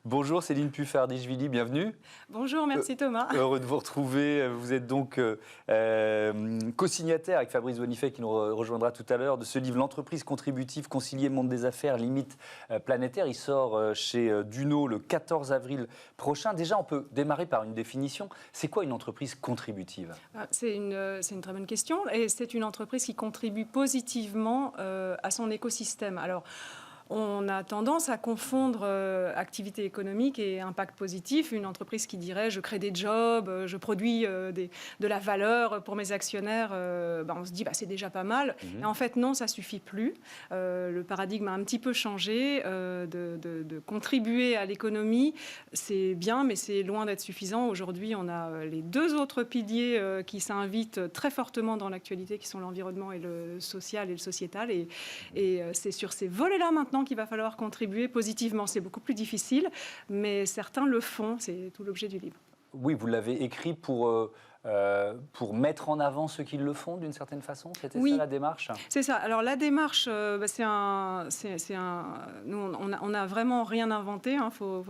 Bonjour Céline Puffardichvili, bienvenue. Bonjour, merci Thomas. Heureux de vous retrouver. Vous êtes donc co-signataire avec Fabrice Bonifay qui nous rejoindra tout à l'heure de ce livre L'entreprise contributive, concilier monde des affaires, limite planétaire. Il sort chez Duno le 14 avril prochain. Déjà, on peut démarrer par une définition. C'est quoi une entreprise contributive ? C'est une très bonne question et c'est une entreprise qui contribue positivement à son écosystème. Alors, on a tendance à confondre activité économique et impact positif. Une entreprise qui dirait « je crée des jobs, je produis de la valeur pour mes actionnaires on se dit c'est déjà pas mal. Et en fait, non, ça ne suffit plus. Le paradigme a un petit peu changé. De contribuer à l'économie, c'est bien, mais c'est loin d'être suffisant. Aujourd'hui, on a les deux autres piliers qui s'invitent très fortement dans l'actualité, qui sont l'environnement et le social et le sociétal. Et c'est sur ces volets-là maintenant qu'il va falloir contribuer positivement. C'est beaucoup plus difficile, mais certains le font. C'est tout l'objet du livre. Oui, vous l'avez écit pour mettre en avant ceux qui le font d'une certaine façon. C'était ça la démarche ? C'est ça. Alors la démarche, nous, on n'a vraiment rien inventé. Il faut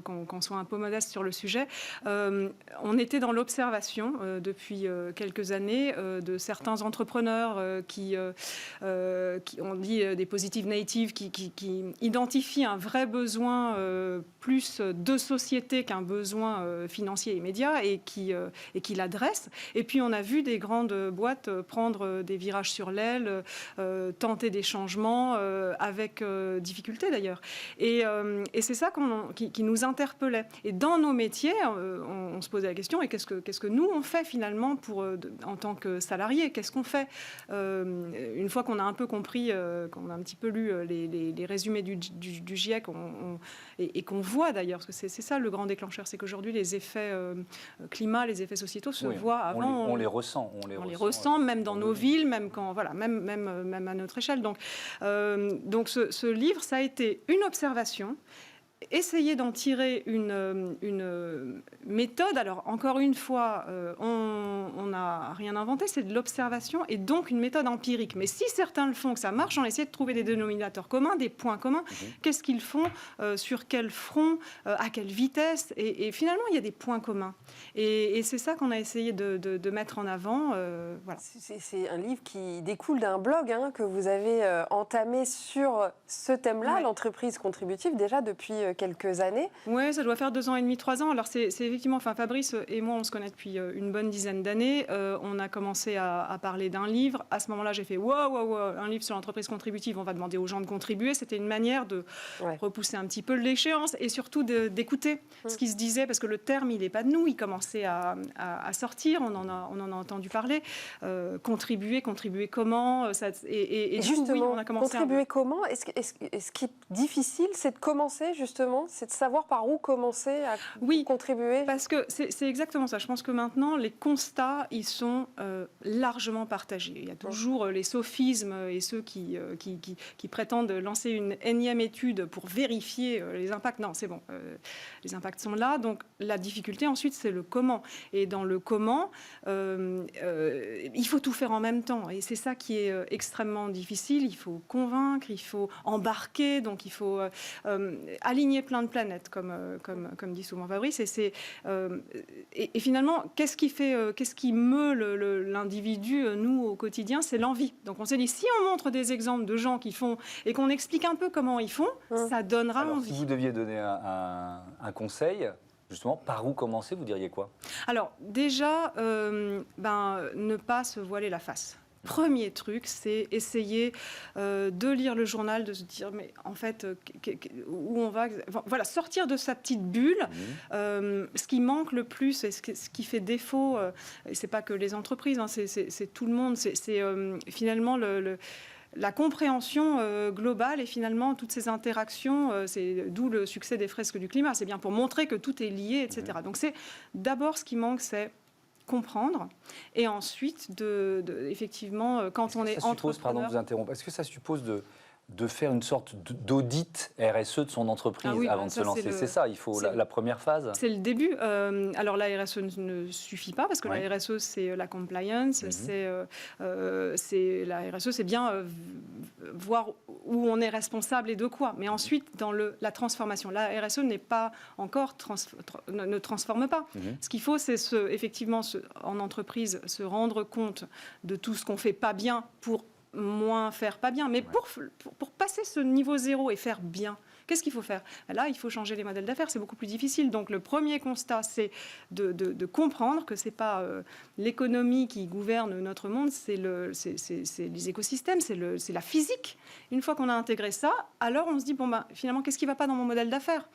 qu'on soit un peu modeste sur le sujet. On était dans l'observation depuis quelques années de certains entrepreneurs qui ont dit des positive natives, qui identifient un vrai besoin plus de société qu'un besoin financier immédiat et qui l'adresse. Et puis, on a vu des grandes boîtes prendre des virages sur l'aile, tenter des changements avec difficulté d'ailleurs. Et c'est ça qui nous interpellait. Et dans nos métiers, on se posait la question, et qu'est-ce que nous, on fait finalement en tant que salariés ? Qu'est-ce qu'on fait une fois qu'on a un peu compris, qu'on a un petit peu lu les résumés du GIEC, et qu'on voit d'ailleurs, parce que c'est ça le grand déclencheur, c'est qu'aujourd'hui, les effets climat, les effets sociétaux se voient avant. On les ressent. On les ressent, même dans nos villes, même à notre échelle. Donc ce livre, ça a été une observation. Essayer d'en tirer une méthode. Alors, encore une fois, on n'a rien inventé, c'est de l'observation et donc une méthode empirique. Mais si certains le font, que ça marche, on essaie de trouver des dénominateurs communs, des points communs. Qu'est-ce qu'ils font, sur quel front, à quelle vitesse, et finalement, il y a des points communs. Et c'est ça qu'on a essayé de mettre en avant. Voilà. C'est un livre qui découle d'un blog que vous avez entamé sur ce thème-là, l'entreprise contributive, déjà depuis quelques années. Oui, ça doit faire 2 ans et demi, 3 ans. Alors c'est effectivement, Fabrice et moi, on se connaît depuis une bonne dizaine d'années. On a commencé à parler d'un livre. À ce moment-là, j'ai fait wow, un livre sur l'entreprise contributive. On va demander aux gens de contribuer. C'était une manière de repousser un petit peu l'échéance et surtout d'écouter ce qui se disait, parce que le terme, il n'est pas de nous. Il commençait à sortir. On en a entendu parler. Contribuer comment et justement, on a commencé contribuer comment. Ce qui est difficile, c'est de commencer justement, c'est de savoir par où commencer à contribuer. Parce que c'est exactement ça. Je pense que maintenant, les constats, ils sont largement partagés. Il y a toujours les sophismes et ceux qui prétendent lancer une énième étude pour vérifier les impacts. Non, c'est bon. Les impacts sont là. Donc, la difficulté, ensuite, c'est le comment. Et dans le comment, il faut tout faire en même temps. Et c'est ça qui est extrêmement difficile. Il faut convaincre, il faut embarquer, donc il faut aligner plein de planètes, comme dit souvent Fabrice. Et finalement, qu'est-ce qui meut l'individu, nous, au quotidien ? C'est l'envie. Donc on s'est dit, si on montre des exemples de gens qui font et qu'on explique un peu comment ils font, ça donnera envie. Si vous deviez donner un conseil, justement, par où commencer, vous diriez quoi ? Alors, déjà, ne pas se voiler la face. Premier truc, c'est essayer de lire le journal, de se dire, mais en fait, où on va ? Voilà, sortir de sa petite bulle. Ce qui manque le plus, et ce qui fait défaut, et c'est pas que les entreprises, c'est tout le monde, c'est finalement la compréhension globale et finalement toutes ces interactions, c'est d'où le succès des fresques du climat. C'est bien pour montrer que tout est lié, etc. Donc c'est d'abord ce qui manque, c'est comprendre, et ensuite effectivement, quand on est entrepreneur... Pardon de vous interrompre, est-ce que ça suppose de faire une sorte d'audit RSE de son entreprise avant de se lancer. C'est ça, il faut la première phase. C'est le début. Alors la RSE ne suffit pas, parce que la RSE, c'est la compliance, la RSE, c'est bien voir où on est responsable et de quoi. Mais ensuite, dans la transformation, la RSE n'est pas encore ne transforme pas. Ce qu'il faut, c'est effectivement, en entreprise, se rendre compte de tout ce qu'on fait pas bien pour moins faire pas bien. Mais pour passer ce niveau zéro et faire bien, qu'est-ce qu'il faut faire? Là, il faut changer les modèles d'affaires, c'est beaucoup plus difficile. Donc le premier constat, c'est de comprendre que ce n'est pas l'économie qui gouverne notre monde, c'est les écosystèmes, c'est la physique. Une fois qu'on a intégré ça, alors on se dit, finalement, qu'est-ce qui ne va pas dans mon modèle d'affaires?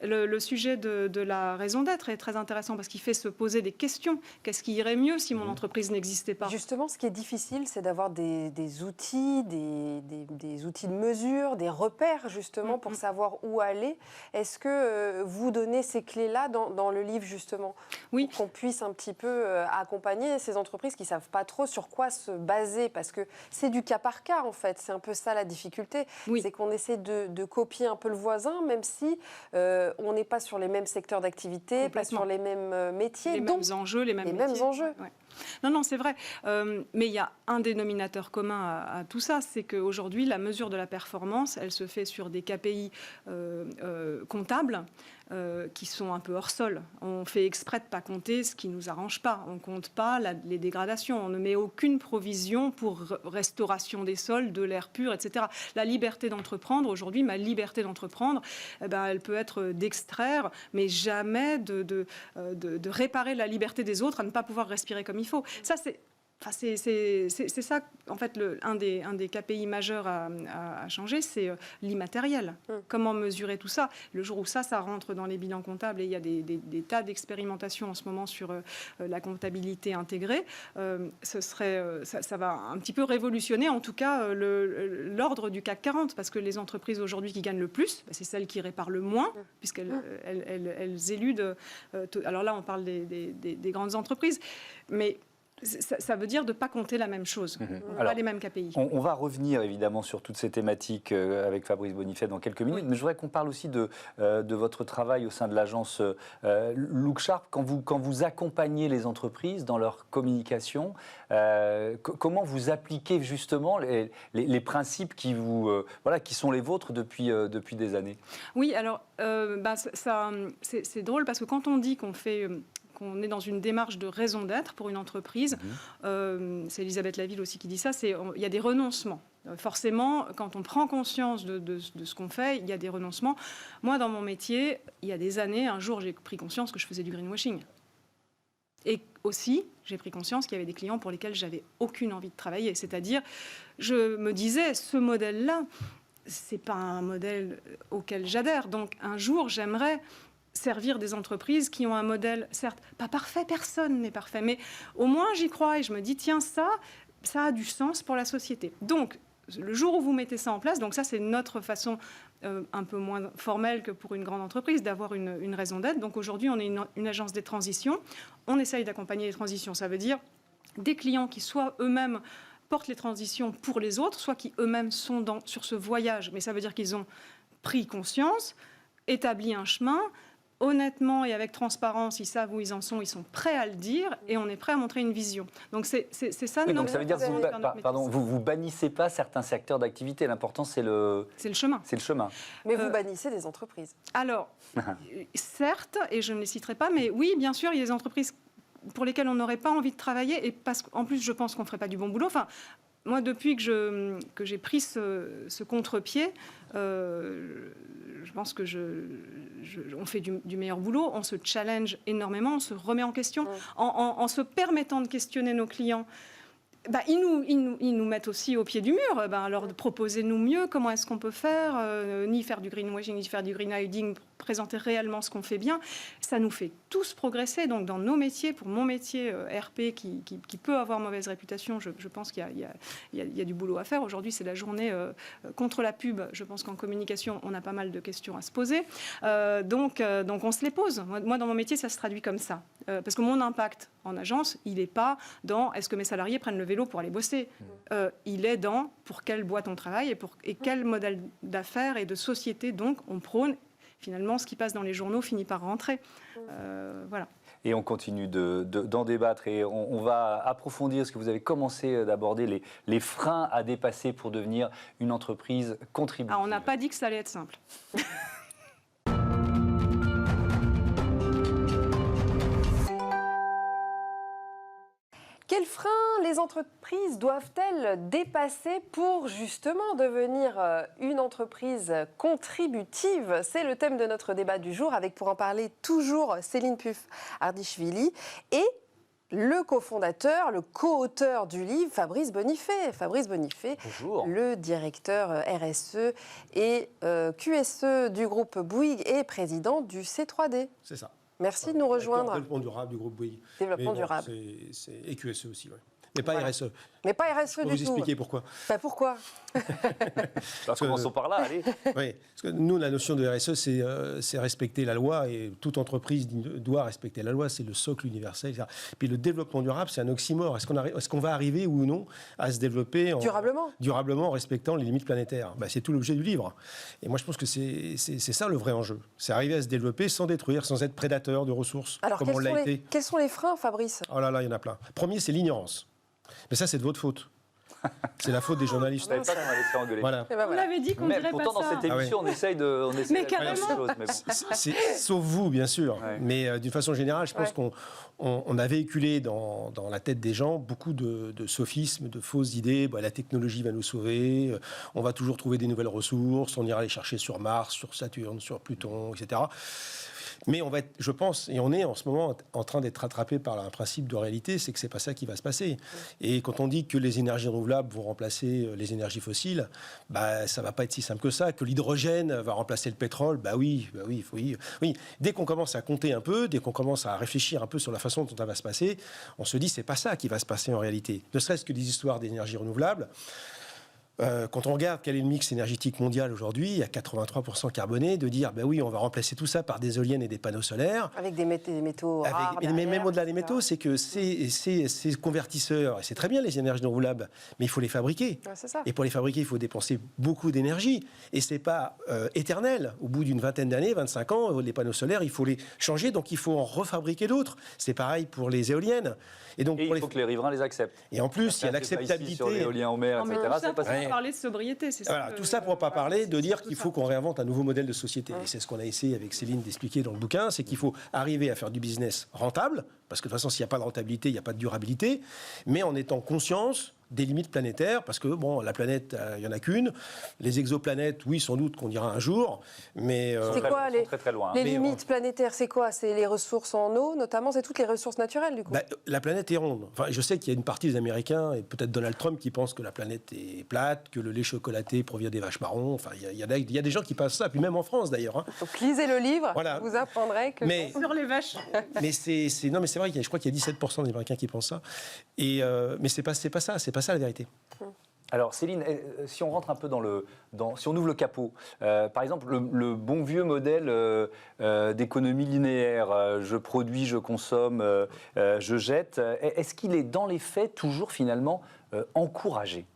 Le sujet de la raison d'être est très intéressant parce qu'il fait se poser des questions. Qu'est-ce qui irait mieux si mon entreprise n'existait pas? Justement, ce qui est difficile, c'est d'avoir des outils, des outils de mesure, des repères, justement, pour savoir où aller. Est-ce que vous donnez ces clés-là dans le livre, justement? Oui. Pour qu'on puisse un petit peu accompagner ces entreprises qui ne savent pas trop sur quoi se baser, parce que c'est du cas par cas, en fait. C'est un peu ça la difficulté. Oui. C'est qu'on essaie de copier un peu le voisin, même si on n'est pas sur les mêmes secteurs d'activité, pas sur les mêmes métiers. Les mêmes enjeux, les mêmes enjeux. Ouais. Non, c'est vrai. Mais il y a un dénominateur commun à tout ça, c'est qu'aujourd'hui, la mesure de la performance, elle se fait sur des KPI comptables qui sont un peu hors sol. On fait exprès de ne pas compter ce qui ne nous arrange pas. On ne compte pas les dégradations. On ne met aucune provision pour restauration des sols, de l'air pur, etc. La liberté d'entreprendre, aujourd'hui, ma liberté d'entreprendre, elle peut être d'extraire, mais jamais de réparer la liberté des autres à ne pas pouvoir respirer comme il faut. Ça, c'est ça, en fait, un des KPI majeurs à changer, c'est l'immatériel. Comment mesurer tout ça? Le jour où ça rentre dans les bilans comptables, et il y a des tas d'expérimentations en ce moment sur la comptabilité intégrée, ça va un petit peu révolutionner, en tout cas, l'ordre du CAC 40, parce que les entreprises aujourd'hui qui gagnent le plus, c'est celles qui réparent le moins, puisqu'elles éludent. Alors là, on parle des grandes entreprises, mais ça veut dire de ne pas compter la même chose, pas les mêmes KPI. On va revenir évidemment sur toutes ces thématiques avec Fabrice Bonifay dans quelques minutes, mais je voudrais qu'on parle aussi de votre travail au sein de l'agence Look Sharp. Quand vous accompagnez les entreprises dans leur communication, comment vous appliquez justement les principes qui sont les vôtres depuis des années? Oui, alors c'est drôle parce que quand on dit qu'on est dans une démarche de raison d'être pour une entreprise. C'est Elisabeth Laville aussi qui dit ça, il y a des renoncements. Forcément, quand on prend conscience de ce qu'on fait, il y a des renoncements. Moi, dans mon métier, il y a des années, un jour, j'ai pris conscience que je faisais du greenwashing. Et aussi, j'ai pris conscience qu'il y avait des clients pour lesquels j'avais aucune envie de travailler. C'est-à-dire, je me disais, ce modèle-là, c'est pas un modèle auquel j'adhère. Donc, un jour, j'aimerais servir des entreprises qui ont un modèle, certes, pas parfait, personne n'est parfait, mais au moins j'y crois et je me dis, tiens, ça a du sens pour la société. Donc, le jour où vous mettez ça en place, donc ça c'est notre façon un peu moins formelle que pour une grande entreprise d'avoir une raison d'être. Donc aujourd'hui, on est une agence des transitions, on essaye d'accompagner les transitions, ça veut dire des clients qui soit eux-mêmes portent les transitions pour les autres, soit qui eux-mêmes sont sur ce voyage, mais ça veut dire qu'ils ont pris conscience, établi un chemin. Honnêtement et avec transparence, ils savent où ils en sont, ils sont prêts à le dire et on est prêt à montrer une vision. Donc c'est ça. Oui, donc ça veut dire que vous bannissez pas certains secteurs d'activité. L'important c'est le chemin. C'est le chemin. Mais vous bannissez des entreprises. Alors certes, et je ne les citerai pas, mais oui, bien sûr, il y a des entreprises pour lesquelles on n'aurait pas envie de travailler et parce qu'en plus je pense qu'on ne ferait pas du bon boulot. Enfin, moi, depuis que j'ai pris ce contre-pied, je pense que on fait du meilleur boulot, on se challenge énormément, on se remet en question, en se permettant de questionner nos clients. Ils nous mettent aussi au pied du mur. Alors, proposez-nous mieux, comment est-ce qu'on peut faire, ni faire du greenwashing, ni faire du greenhiding, pour présenter réellement ce qu'on fait bien. Ça nous fait tous progresser. Donc, dans nos métiers, pour mon métier RP, qui peut avoir mauvaise réputation, je pense qu'il y a du boulot à faire. Aujourd'hui, c'est la journée contre la pub. Je pense qu'en communication, on a pas mal de questions à se poser. Donc, on se les pose. Moi, dans mon métier, ça se traduit comme ça. Parce que mon impact en agence, il n'est pas dans est-ce que mes salariés prennent le vélo pour aller bosser. Il est dans pour quelle boîte on travaille et quel modèle d'affaires et de société donc on prône. Finalement, ce qui passe dans les journaux finit par rentrer. Voilà. et on continue d'en débattre et on va approfondir ce que vous avez commencé d'aborder, les freins à dépasser pour devenir une entreprise contributive. On n'a pas dit que ça allait être simple. Quels freins les entreprises doivent-elles dépasser pour justement devenir une entreprise contributive? C'est le thème de notre débat du jour avec, pour en parler, toujours Céline Puf-Ardichvili et le cofondateur, le co-auteur du livre, Fabrice Bonifay. Fabrice Bonifay, bonjour. Le directeur RSE et QSE du groupe Bouygues et président du C3D. C'est ça. Merci de nous rejoindre. Développement durable du groupe Bouygues. Développement durable. Et QSE aussi, oui. Mais pas RSE. Mais pas RSE du tout. Je vais vous expliquer pourquoi. Pourquoi? Commençons par là, allez. Oui, parce que nous, la notion de RSE, c'est respecter la loi, et toute entreprise doit respecter la loi, c'est le socle universel, etc. Puis le développement durable, c'est un oxymore. Est-ce qu'on va arriver ou non à se développer durablement en respectant les limites planétaires? C'est tout l'objet du livre. Et moi, je pense que c'est ça le vrai enjeu. C'est arriver à se développer sans détruire, sans être prédateur de ressources, comme on l'a été. Quels sont les freins, Fabrice? Oh là là, il y en a plein. Premier, c'est l'ignorance. Mais ça, c'est de votre faute. C'est la faute des journalistes. Je ne savais pas qu'on allait se faire engueuler. Voilà. On l'avait dit qu'on dirait pas ça. Pourtant, dans cette émission, on essaye de faire la chose. Sauf vous, bien sûr. Ouais. Mais d'une façon générale, je pense qu'on a véhiculé dans la tête des gens beaucoup de sophismes, de fausses idées. La technologie va nous sauver, on va toujours trouver des nouvelles ressources, on ira les chercher sur Mars, sur Saturne, sur Pluton, etc. Mais on va être, je pense, et on est en ce moment en train d'être rattrapé par un principe de réalité, c'est que c'est pas ça qui va se passer. Et quand on dit que les énergies renouvelables vont remplacer les énergies fossiles, ça va pas être si simple que ça. Que l'hydrogène va remplacer le pétrole, oui. Dès qu'on commence à compter un peu, dès qu'on commence à réfléchir un peu sur la façon dont ça va se passer, on se dit c'est pas ça qui va se passer en réalité. Ne serait-ce que des histoires d'énergie renouvelable. Quand on regarde quel est le mix énergétique mondial aujourd'hui, il y a 83% carboné, de dire, oui, on va remplacer tout ça par des éoliennes et des panneaux solaires. Avec des métaux rares. Mais même au-delà des métaux, c'est que ces convertisseurs, et c'est très bien les énergies renouvelables, mais il faut les fabriquer. Ouais, c'est ça. Et pour les fabriquer, il faut dépenser beaucoup d'énergie. Et c'est pas éternel. Au bout d'une vingtaine d'années, 25 ans, les panneaux solaires, il faut les changer, donc il faut en refabriquer d'autres. C'est pareil pour les éoliennes. Et donc, il faut que les riverains les acceptent. Et en plus, il y a l'acceptabilité. Sur l'éolien en mer, etc. C'est pas ça. Parler de sobriété, c'est ça. Tout ça pour ne pas parler de dire qu'il faut qu'on réinvente un nouveau modèle de société. Et c'est ce qu'on a essayé avec Céline d'expliquer dans le bouquin, c'est qu'il faut arriver à faire du business rentable, parce que de toute façon, s'il n'y a pas de rentabilité, il n'y a pas de durabilité, mais en étant conscience des limites planétaires, parce que la planète, il n'y en a qu'une. Les exoplanètes, oui, sans doute qu'on ira un jour, mais... c'est quoi les, très, très loin. Les limites planétaires, c'est quoi? C'est les ressources en eau, notamment, c'est toutes les ressources naturelles, du coup. La planète est ronde. Enfin, je sais qu'il y a une partie des Américains, et peut-être Donald Trump, qui pense que la planète est plate, que le lait chocolaté provient des vaches marrons. Enfin, il y a des gens qui pensent ça, puis même en France, d'ailleurs. Donc, lisez le livre, voilà. vous apprendrez que... Sur les vaches. Mais c'est vrai, je crois qu'il y a 17% des Américains qui pensent ça. Mais c'est pas ça la vérité. Alors Céline, si on rentre un peu si on ouvre le capot, par exemple le bon vieux modèle d'économie linéaire, je produis, je consomme, je jette, est-ce qu'il est dans les faits toujours finalement encouragé ?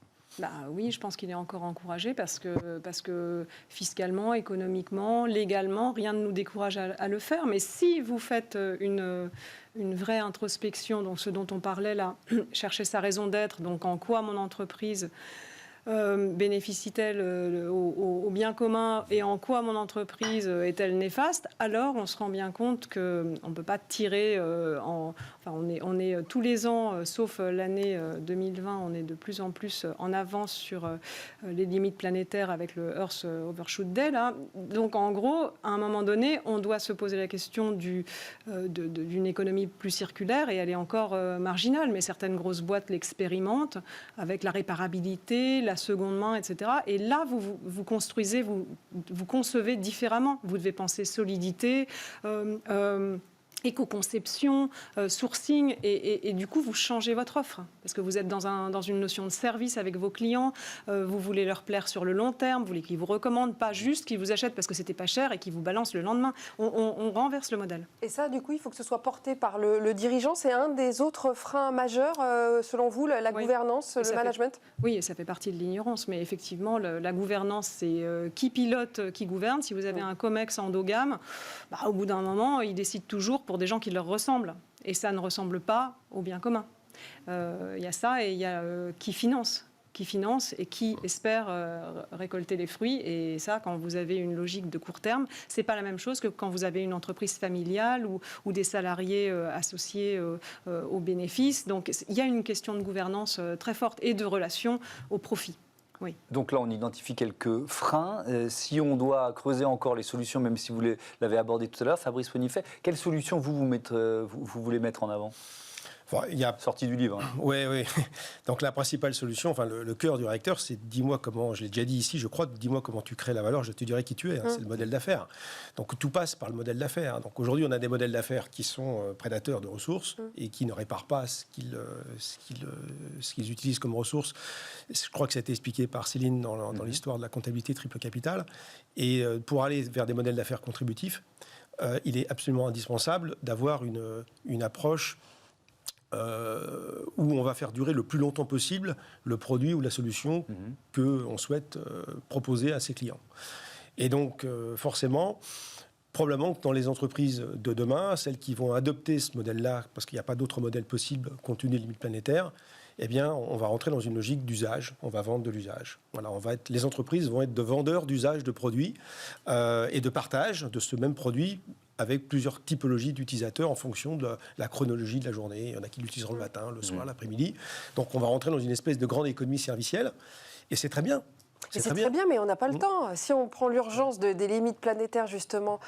Oui, je pense qu'il est encore encouragé parce que fiscalement, économiquement, légalement, rien ne nous décourage à le faire. Mais si vous faites une vraie introspection, donc ce dont on parlait là, chercher sa raison d'être, donc en quoi mon entreprise bénéficie-t-elle au bien commun et en quoi mon entreprise est-elle néfaste, alors on se rend bien compte qu'on ne peut pas tirer on est tous les ans, sauf l'année 2020, on est de plus en plus en avance sur les limites planétaires avec le Earth Overshoot Day. Là. Donc en gros, à un moment donné, on doit se poser la question d'une économie plus circulaire et elle est encore marginale, mais certaines grosses boîtes l'expérimentent avec la réparabilité, la seconde main, etc. Et là, vous construisez, vous concevez différemment. Vous devez penser solidité, éco-conception, sourcing, et du coup, vous changez votre offre. Parce que vous êtes dans une notion de service avec vos clients, vous voulez leur plaire sur le long terme, vous voulez qu'ils vous recommandent, pas juste qu'ils vous achètent parce que c'était pas cher et qu'ils vous balancent le lendemain. On renverse le modèle. Et ça, du coup, il faut que ce soit porté par le dirigeant. C'est un des autres freins majeurs, selon vous, la gouvernance, le management? Oui, et ça fait partie de l'ignorance. Mais effectivement, la gouvernance, c'est qui pilote, qui gouverne. Si vous avez un COMEX endogame, au bout d'un moment, il décide toujours pour des gens qui leur ressemblent. Et ça ne ressemble pas au bien commun. Il y a ça et il y a qui finance et qui espère récolter les fruits. Et ça, quand vous avez une logique de court terme, c'est pas la même chose que quand vous avez une entreprise familiale ou des salariés associés aux bénéfices. Donc il y a une question de gouvernance très forte et de relation au profit. Oui. Donc là, on identifie quelques freins. Si on doit creuser encore les solutions, même si vous l'avez abordé tout à l'heure, Fabrice Ponifet, quelles solutions vous voulez mettre en avant ? Il y a... Sortie du livre. Oui. Donc la principale solution, enfin le cœur du réacteur, c'est dis-moi comment, je l'ai déjà dit ici, je crois, dis-moi comment tu crées la valeur, je te dirai qui tu es. C'est le modèle d'affaires. Donc tout passe par le modèle d'affaires. Donc aujourd'hui, on a des modèles d'affaires qui sont prédateurs de ressources et qui ne réparent pas ce qu'ils utilisent comme ressources. Je crois que ça a été expliqué par Céline dans l'histoire de la comptabilité triple capital. Et pour aller vers des modèles d'affaires contributifs, il est absolument indispensable d'avoir une approche où on va faire durer le plus longtemps possible le produit ou la solution qu'on souhaite proposer à ses clients. Et donc, forcément, probablement que dans les entreprises de demain, celles qui vont adopter ce modèle-là, parce qu'il n'y a pas d'autre modèle possible compte tenu des limites planétaires, eh bien, on va rentrer dans une logique d'usage. On va vendre de l'usage. Voilà, les entreprises vont être de vendeurs d'usage de produits et de partage de ce même produit avec plusieurs typologies d'utilisateurs en fonction de la chronologie de la journée. Il y en a qui l'utiliseront le matin, le soir, l'après-midi. Donc, on va rentrer dans une espèce de grande économie servicielle. Et c'est très bien. C'est très bien, mais on n'a pas le temps. Si on prend l'urgence des limites planétaires, justement,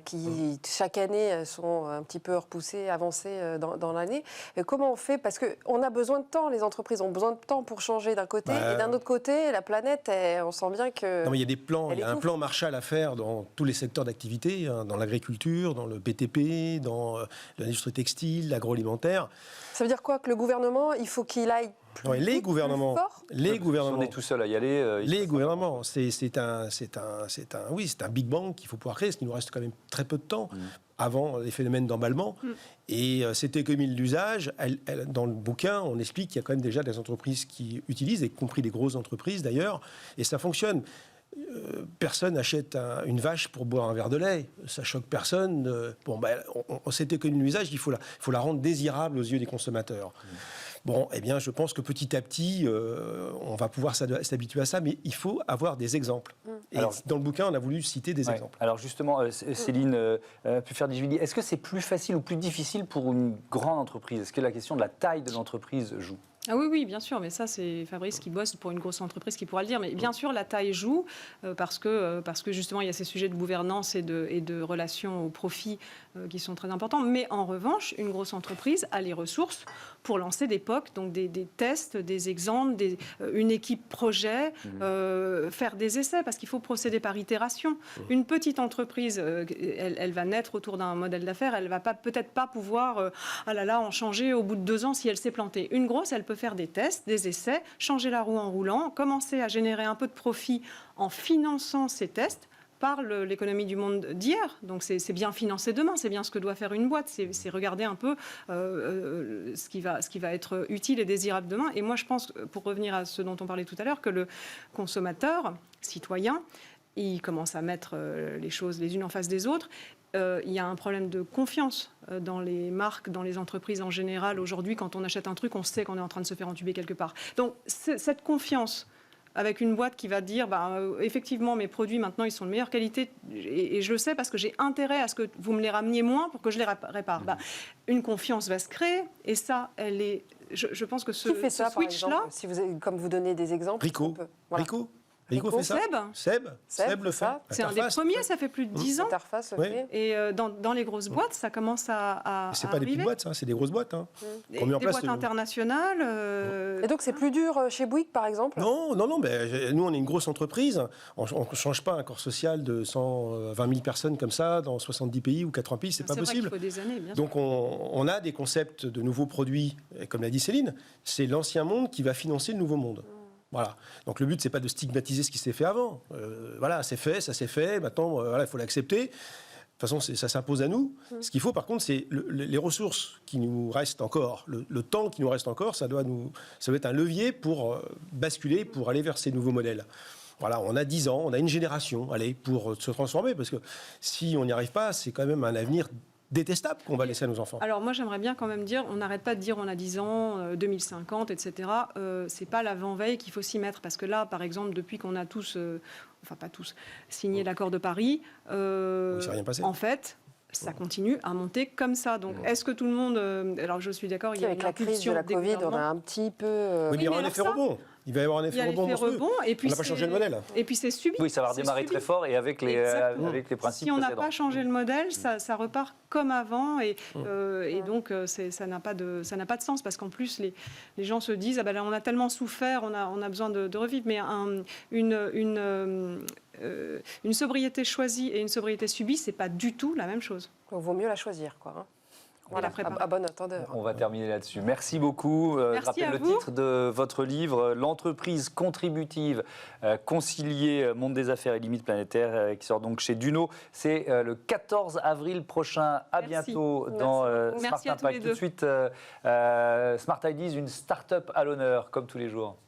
qui, chaque année, sont un petit peu repoussées, avancées dans l'année, comment on fait ? Parce qu'on a besoin de temps, les entreprises ont besoin de temps pour changer d'un côté, et d'un autre côté, la planète, on sent bien que... Non, mais il y a des plans, il y a un plan Marshall à faire dans tous les secteurs d'activité, dans l'agriculture, dans le BTP, dans l'industrie textile, l'agroalimentaire. Ça veut dire quoi ? Que le gouvernement, il faut qu'il aille plus les vite, gouvernements, plus fort ? les gouvernements. On est tout seul à y aller. Les gouvernements, c'est un big bang qu'il faut pouvoir créer, parce qu'il nous reste quand même très peu de temps avant les phénomènes d'emballement. Et cette économie de l'usage, dans le bouquin, on explique qu'il y a quand même déjà des entreprises qui utilisent, y compris des grosses entreprises d'ailleurs, et ça fonctionne. Personne n'achète une vache pour boire un verre de lait. Ça choque personne. Cette économie de l'usage, il faut la rendre désirable aux yeux des consommateurs. Bon, eh bien, je pense que petit à petit, on va pouvoir s'habituer à ça, mais il faut avoir des exemples. Et dans le bouquin, on a voulu citer des exemples. Alors justement, Céline Pufferdigili, est-ce que c'est plus facile ou plus difficile pour une grande entreprise ? Est-ce que la question de la taille de l'entreprise joue ? Ah oui, bien sûr, mais ça, c'est Fabrice qui bosse pour une grosse entreprise qui pourra le dire. Mais bien sûr, la taille joue parce que justement, il y a ces sujets de gouvernance et de relations au profit qui sont très importants. Mais en revanche, une grosse entreprise a les ressources pour lancer des POC, donc des tests, des exemples, une équipe projet, faire des essais, parce qu'il faut procéder par itération. Une petite entreprise, elle va naître autour d'un modèle d'affaires, elle ne va peut-être pas pouvoir en changer au bout de 2 ans si elle s'est plantée. Une grosse, elle peut faire des tests, des essais, changer la roue en roulant, commencer à générer un peu de profit en finançant ces tests par l'économie du monde d'hier. Donc c'est bien financer demain, c'est bien ce que doit faire une boîte, c'est regarder un peu ce qui va être utile et désirable demain. Et moi je pense, pour revenir à ce dont on parlait tout à l'heure, que le consommateur, citoyen, il commence à mettre les choses les unes en face des autres. Il y a un problème de confiance dans les marques, dans les entreprises en général. Aujourd'hui, quand on achète un truc, on sait qu'on est en train de se faire entuber quelque part. Donc cette confiance avec une boîte qui va dire effectivement mes produits maintenant ils sont de meilleure qualité et je le sais parce que j'ai intérêt à ce que vous me les rameniez moins pour que je les répare. Une confiance va se créer et ça, je pense que qui fait ça, switch là, si comme vous donnez des exemples. Rico fait ça. Seb le fait. C'est un des premiers, ça fait plus de 10 ans. Et dans les grosses boîtes, ça commence à c'est pas des petites boîtes, c'est des grosses boîtes. Des boîtes internationales. Et donc c'est plus dur chez Bouygues, par exemple ? Non. Nous, on est une grosse entreprise. On ne change pas un corps social de 120 000 personnes comme ça dans 70 pays ou 80 pays, c'est pas possible. Vrai qu'il faut des années, bien sûr. Donc on a des concepts de nouveaux produits. Et comme l'a dit Céline, c'est l'ancien monde qui va financer le nouveau monde. Voilà. Donc le but, c'est pas de stigmatiser ce qui s'est fait avant. C'est fait, ça s'est fait. Maintenant, il faut l'accepter. De toute façon, ça s'impose à nous. Ce qu'il faut, par contre, c'est les ressources qui nous restent encore, le temps qui nous reste encore. Ça doit être un levier pour basculer, pour aller vers ces nouveaux modèles. Voilà, on a 10 ans, on a une génération, pour se transformer. Parce que si on n'y arrive pas, c'est quand même un avenir détestable qu'on va laisser à nos enfants. Alors moi, j'aimerais bien quand même dire, on n'arrête pas de dire on a 10 ans, 2050, etc. C'est pas l'avant-veille qu'il faut s'y mettre, parce que là, par exemple, depuis qu'on a tous, enfin pas tous, signé l'accord de Paris, Il s'est rien passé. en fait, ça continue à monter comme ça. Donc, est-ce que tout le monde... alors, je suis d'accord, il y a avec la crise de la Covid, on a un petit peu... Oui, mais il y aura un effet rebond. Il va y avoir un effet rebond. Et puis on n'a pas changé le modèle. Et puis c'est subi. Oui, ça va redémarrer très fort et avec les principes Si on n'a précédents. pas changé le modèle, ça repart comme avant et donc ça n'a pas de sens parce qu'en plus les gens se disent ah ben là on a tellement souffert, on a besoin de revivre, mais une sobriété choisie et une sobriété subie, c'est pas du tout la même chose. Donc, il vaut mieux la choisir, quoi. Hein. Voilà, à bon entendeur. On va terminer là-dessus. Merci beaucoup. Je rappelle le titre de votre livre, L'entreprise contributive, concilier monde des affaires et limites planétaires, qui sort donc chez Duno. C'est le 14 avril prochain. À bientôt dans Smart Impact. Tout de suite, Smart Ideas, une start-up à l'honneur, comme tous les jours.